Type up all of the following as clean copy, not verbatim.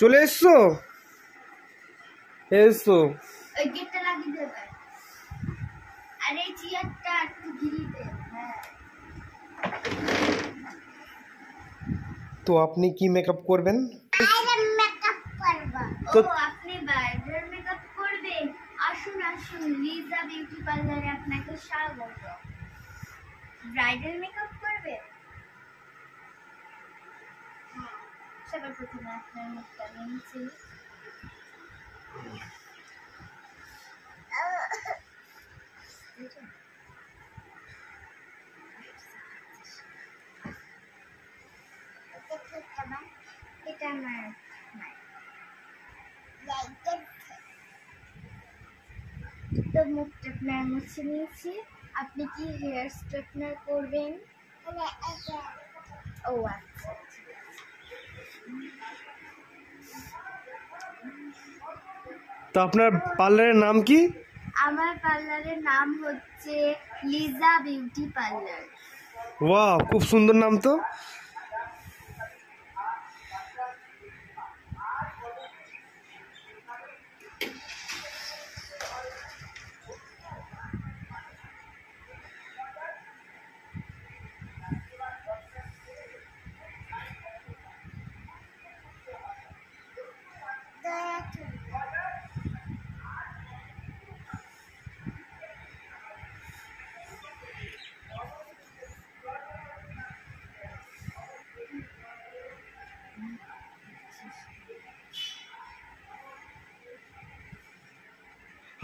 চলে এসছো? এসো। ওই গেটটা লাগিয়ে দেবে। আরে চেয়ারটা একটু ঘিরিয়ে দে। হ্যাঁ। তো আপনি কি মেকআপ করবেন? ব্রাইডাল মেকআপ করব। তো ও আপনি ব্রাইডাল মেকআপ করবেন? আসুন আসুন, লিজা বিউটি পার্লারে আপনাকে স্বাগত। ব্রাইডাল মেকআপ করবেন? হ্যাঁ। সবার প্রথমে আপনার মুখটা নিয়েছি। এটা আমার তো মুখটা আপনার মুছে নিয়েছি। আপনি কি হেয়ার স্ট্রেটনার করবেন? ও আচ্ছা। তো আপনার পার্লারের নাম কি? আমার পার্লারের নাম হচ্ছে লিজা বিউটি পার্লার। ওয়াও, খুব সুন্দর নাম তো।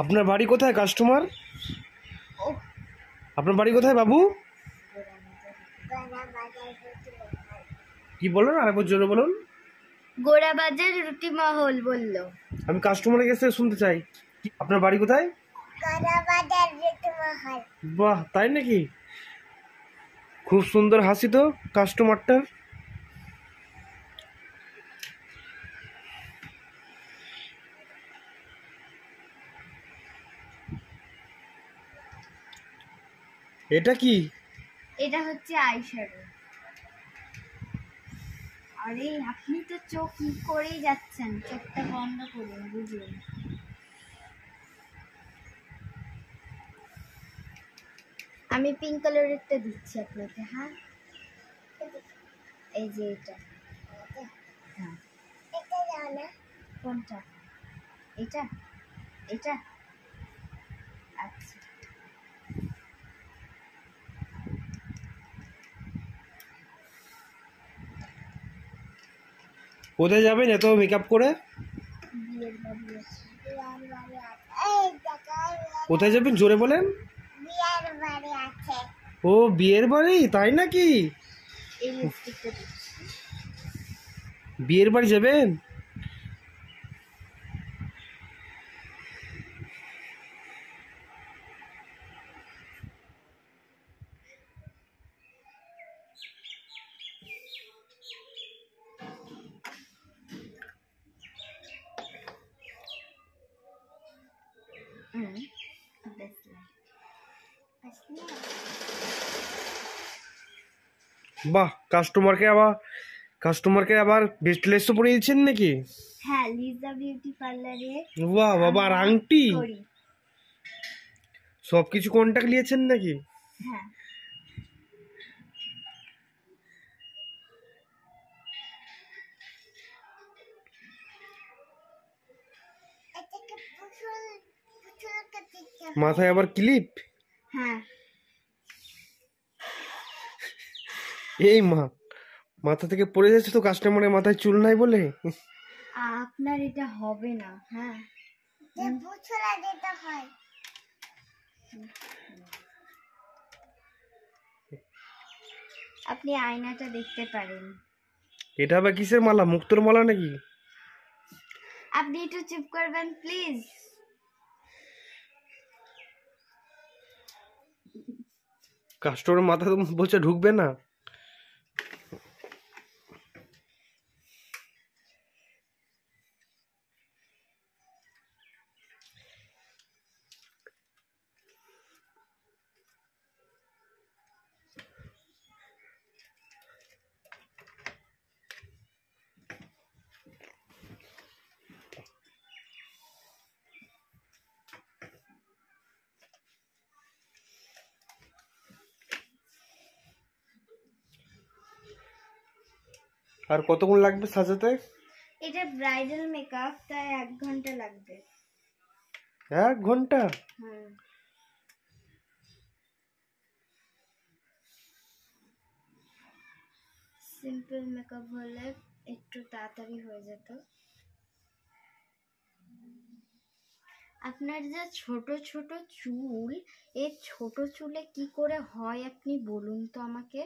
আপনার বাড়ি কোথায় কাস্টমার? আপনার বাড়ি কোথায় বাবু? কি বলুন, আরেকবার জোরে বলুন। গোড়াবাজার রুটি মহল বললো। আমি কাস্টমারের কাছে শুনতে চাই, আপনার বাড়ি কোথায়? গোড়াবাজার রুটি মহল। বাহ, তাই নাকি? খুব সুন্দর হাসি তো কাস্টমারটার। এটা কি? এটা হচ্ছে আইশ্যাডো। আরে আপনি তো চোখ করেই যাচ্ছেন, চোখটা বন্ধ করুন, বুঝুন। আমি পিঙ্ক কালারেরটা দিচ্ছি আপনাকে। হ্যাঁ, এই যে এটা। হ্যাঁ, এটা দাও না। কোনটা? এটা এটা আচ্ছা। কোথায় যাবেন এত মেকআপ করে? বিয়ের বাড়ি আছে। কোথায় যাবেন জোরে বলেন। বিয়ের বাড়ি আছে। ও, বিয়ের বাড়ি, তাই নাকি? এই লিপস্টিকটা দিচ্ছি। বিয়ের বাড়ি যাবেন? বাহ, কাস্টমারকে আবার ব্রেসলেটও পরিয়ে দিচ্ছেন নাকি? হ্যাঁ, লিজা বিউটি পার্লারে। বাহ বাবা, আর আংটি করি। সবকিছু কন্টাক্ট নিয়েছেন নাকি? হ্যাঁ। মাথায় আবার ক্লিপ? হ্যাঁ। এই মাথা থেকে পড়ে যাচ্ছে তো, কাস্টমারের মাথায় চুল নাই বলে। আপনার এটা হবে না। হ্যাঁ, দিতে হয়। আপনি আয়নাটা দেখতে পারেন। এটা আবার কিসের মালা, মুক্তোর মালা নাকি? আপনি একটু চুপ করবেন প্লিজ। কাস্টমারের মাথা তো বলছে ঢুকবে না। আর কতক্ষণ লাগবে সাজাতে? এটা ব্রাইডাল মেকআপ, তাই 1 ঘন্টা লাগবে। 1 ঘন্টা? হুম। সিম্পল মেকআপ হলে একটু তাড়াতাড়ি হয়ে যেত। আপনার যে ছোট ছোট চুল, এই ছোট চুলে কি করে হয় আপনি বলুন তো আমাকে।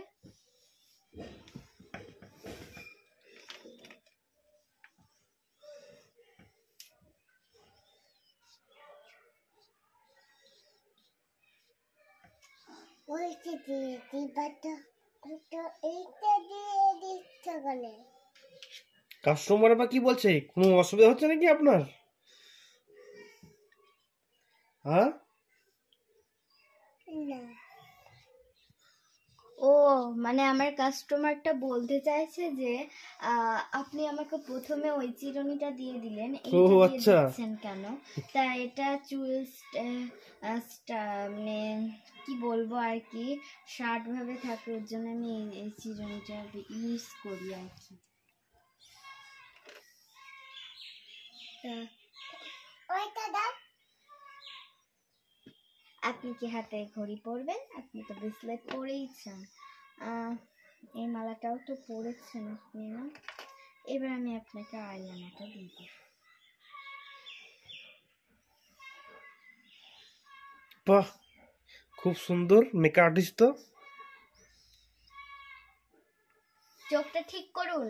কাস্টমার বা কি বলছে? কোনো অসুবিধা হচ্ছে নাকি আপনার? হ্যাঁ? ও মানে আমার কাস্টমারটা বলতে চাইছে যে আপনি আমাকে প্রথমে ওই চিরুনিটা দিয়ে দিলেন, ও এইটা দিয়ে আচ্ছা। দিচ্ছেন কেন? তা এটা চুল মানে কি বলবো আর কি, শার্ট ভাবে থাকে, ওর জন্য আমি এই চিরুনিটা ইউজ করি আর কি। আপনি কি হাতে ঘড়ি পরবেন? আপনি তো ব্রেসলেট পরেইছেন, এই মালাটাও তো পরেছেন আপনি না? এবার আমি আপনাকে আইলাইনারটা দিয়ে দিই। বাহ, খুব সুন্দর মেকআপ আর্টিস্ট তো। চোখটা ঠিক করুন।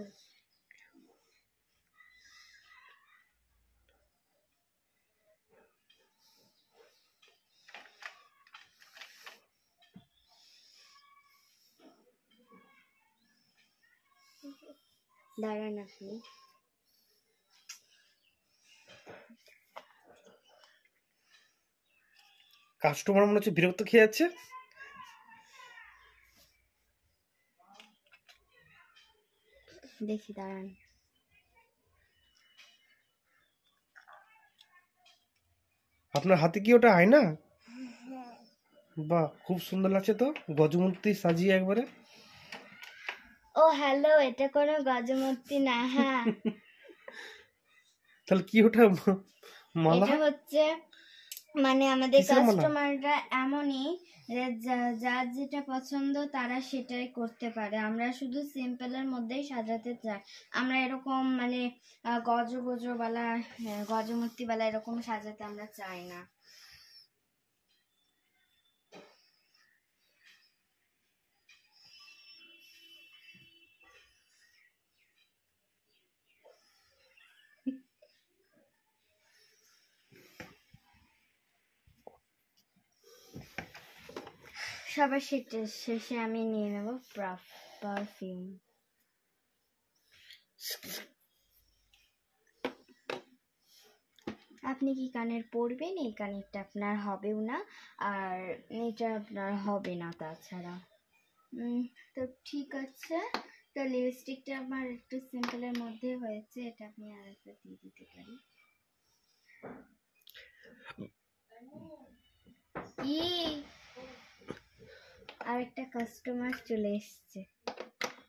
দাঁড়ান আপনি। কাস্টমার মনে হচ্ছে বিরক্ত খেয়ে যাচ্ছে। দেখি দাঁড়ান। আপনার হাতে কি ওটা আয়না? বাহ, খুব সুন্দর লাগছে তো, গজমূর্তি সাজিয়ে একবারে। ও হ্যালো, এটা কোনো গজমূর্তি না। হ্যাঁ, তাহলে কি ওটা? মালা? এটা হচ্ছে মানে আমাদের কিসের মালা? কাস্টমাররা এমনই যে যার যেটা পছন্দ তারা সেটাই করতে পারে। আমরা শুধু সিম্পলের মধ্যেই সাজাতে চাই। আমরা এরকম মানে গজবালা, গজমূর্তিবালা এরকম সাজাতে আমরা চাই না। সবার শেষে আমি নিয়ে নেব পারফিউম। আপনি কি কানের পরবেন? এই কানেরটা আপনার হবেও না, আর এটা আপনার হবে না তাছাড়া। তো ঠিক আছে, তো লিপস্টিকটা আমার একটু সিম্পলের মধ্যে হয়েছে, এটা আপনি আর একটা দিয়ে দিতে পারি। কি, আর একটা কাস্টমার চলে এসছে।